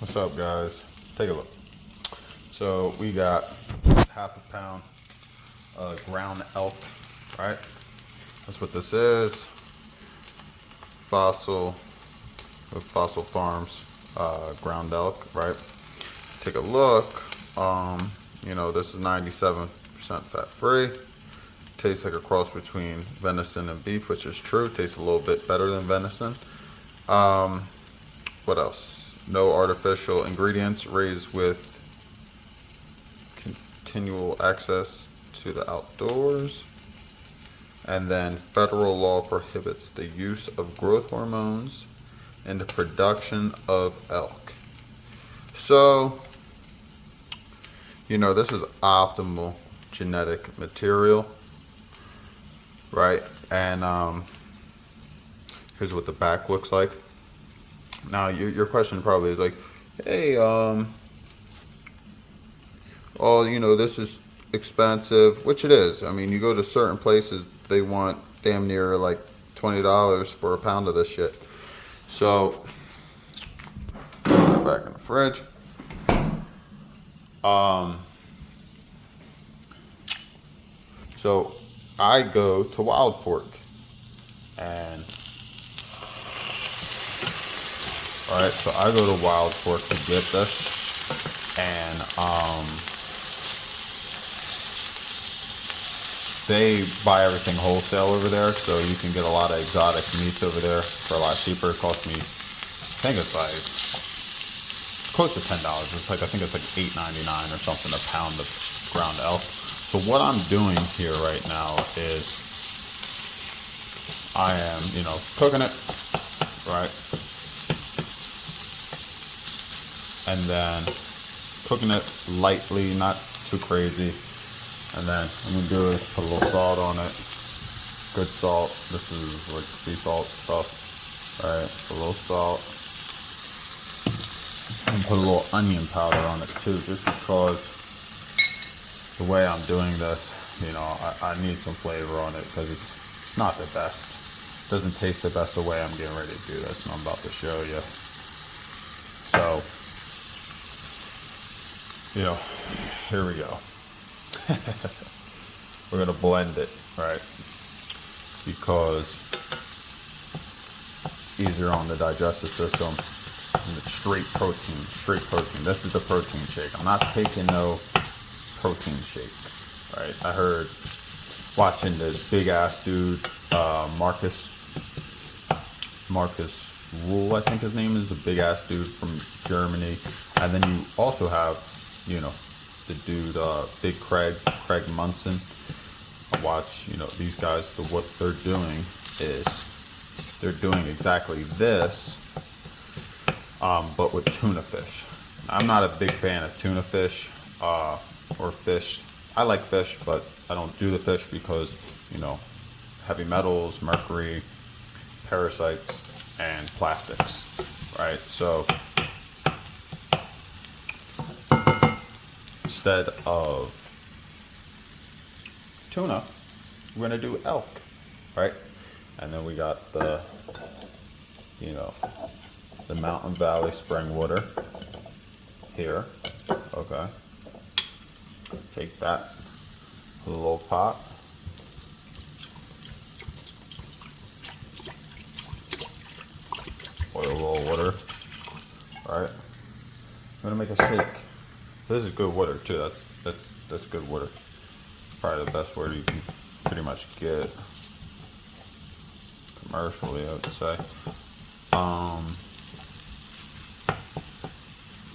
What's up, guys? Take a look. So we got half a pound ground elk, right? That's what this is. Fossil with Fossil Farms ground elk, right? Take a look. This is 97% fat free. Tastes like a cross between venison and beef, which is true. Tastes a little bit better than venison. What else? No artificial ingredients, raised with continual access to the outdoors. And then federal law prohibits the use of growth hormones in the production of elk. So, this is optimal genetic material, right? And here's what the back looks like. Now, your question probably is like, hey, this is expensive, which it is. I mean, you go to certain places, they want damn near like $20 for a pound of this shit. So, put it back in the fridge. So I go to Wild Fork, and so I go to Wild Fork to get this, and they buy everything wholesale over there, so you can get a lot of exotic meats over there for a lot cheaper. It cost me, I think it's like close to $10. I think it's like $8.99 or something a pound of ground elk. So what I'm doing here right now is I am, cooking it, right? And then cooking it lightly, not too crazy. And then I'm gonna do is put a little salt on it. Good salt. This is like sea salt stuff. Alright, a little salt. And put a little onion powder on it too, just because the way I'm doing this, I need some flavor on it because it's not the best. It doesn't taste the best the way I'm getting ready to do this, and I'm about to show you. So, here we go. We're gonna blend it, right? Because easier on the digestive system, and it's straight protein. This is the protein shake. I'm not taking no protein shakes, right? I heard watching this big ass dude, Marcus Rule, I think his name is, the big ass dude from Germany. And then you also have, the dude, Big Craig Monson. I watch, these guys, what they're doing is they're doing exactly this, but with tuna fish. I'm not a big fan of tuna fish, or fish. I like fish, but I don't do the fish because, heavy metals, mercury, parasites, and plastics, right? So instead of tuna, we're gonna do elk, right? And then we got the Mountain Valley spring water here. Okay, take that, put a little pot, boil a little water, right? I'm gonna make a shake. This is good water too. That's good water. Probably the best water you can pretty much get commercially, I would say.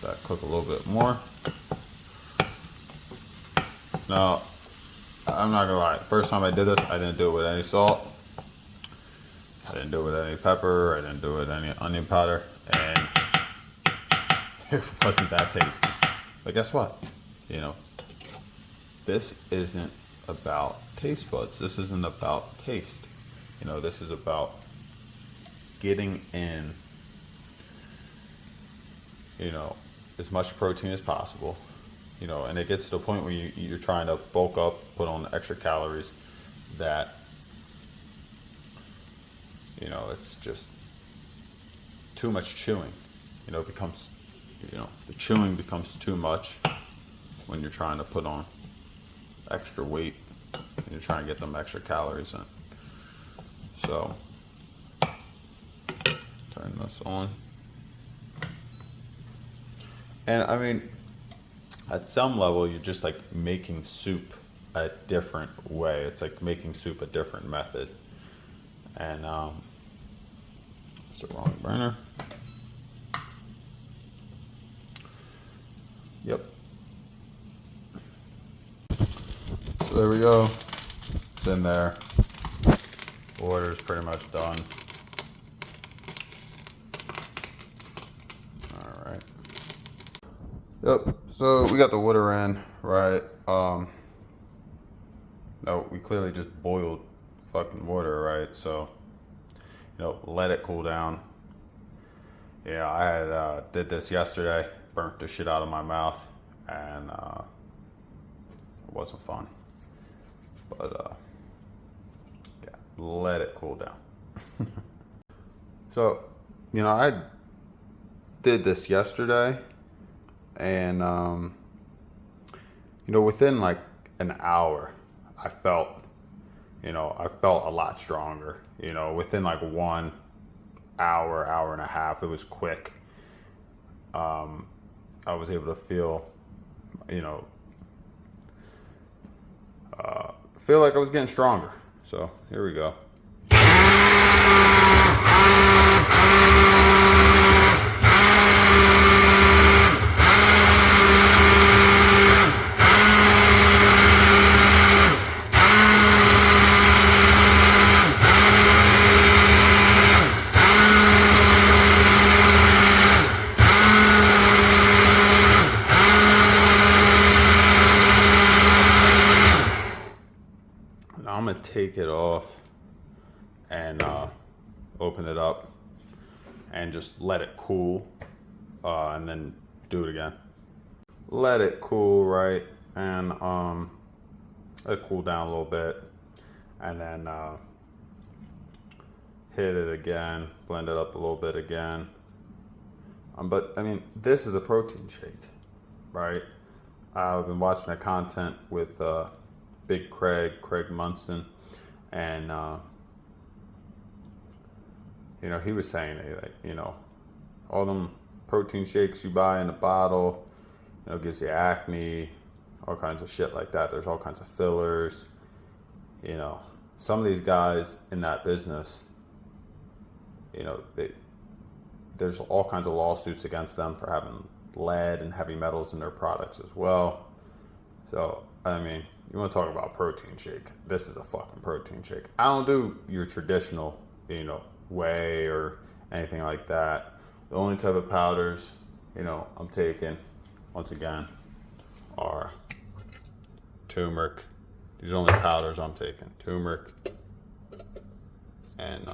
That cook a little bit more. Now, I'm not gonna lie. First time I did this, I didn't do it with any salt. I didn't do it with any pepper. I didn't do it with any onion powder, and it wasn't that tasty. But guess what? This isn't about taste buds. This isn't about taste. This is about getting in, as much protein as possible. And it gets to the point where you're trying to bulk up, put on extra calories that, it's just too much chewing. It becomes the chewing becomes too much when you're trying to put on extra weight and you're trying to get them extra calories in. So turn this on. And I mean, at some level, you're just like making soup a different way. It's like making soup a different method. And it's the wrong burner. Yep. So there we go. It's in there. Order's pretty much done. All right. Yep. So we got the water in, right? No, we clearly just boiled fucking water, right? So, let it cool down. Yeah, I had did this yesterday, burnt the shit out of my mouth, and it wasn't fun. But yeah, let it cool down. So, I did this yesterday, and within like an hour, I felt a lot stronger. Within like 1 hour, hour and a half, it was quick. I was able to feel like I was getting stronger. So here we go. Now I'm gonna take it off and open it up and just let it cool, and then do it again. Let it cool, right? And let it cool down a little bit, and then hit it again, blend it up a little bit again. But I mean, this is a protein shake, right? I've been watching the content with Big Craig Monson, and he was saying that all them protein shakes you buy in a bottle, gives you acne, all kinds of shit like that. There's all kinds of fillers. Some of these guys in that business, there's all kinds of lawsuits against them for having lead and heavy metals in their products as well. So I mean, you want to talk about protein shake? This is a fucking protein shake. I don't do your traditional, whey or anything like that. The only type of powders, I'm taking, once again, are turmeric. These are the only powders I'm taking. Turmeric and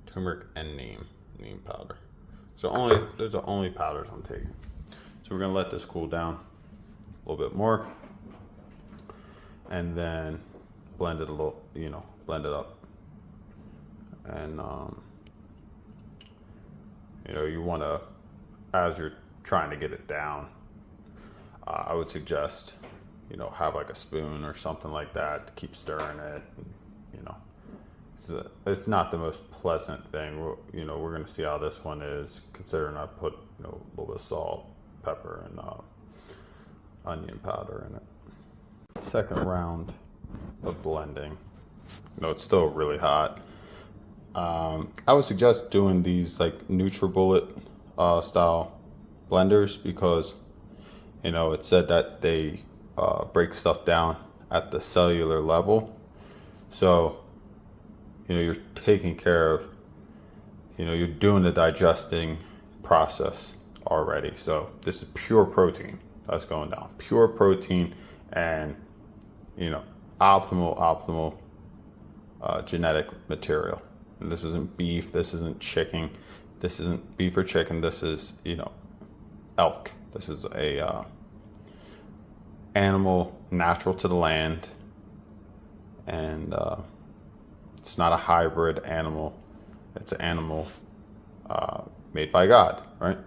turmeric and neem powder. So those are the only powders I'm taking. So we're gonna let this cool down a little bit more, and then blend it a little, blend it up. And you want to, as you're trying to get it down, I would suggest have like a spoon or something like that to keep stirring it. And, it's not the most pleasant thing. We're gonna see how this one is, considering I put a little bit of salt, pepper, and onion powder in it. Second round of blending. It's still really hot. I would suggest doing these like NutriBullet style blenders, because it said that they break stuff down at the cellular level. So you're taking care of, you're doing the digesting process already. So this is pure protein that's going down, pure protein, and optimal genetic material. And this isn't beef, this isn't chicken, this isn't beef or chicken, this is elk. This is a animal natural to the land, and it's not a hybrid animal. It's an animal made by God, right?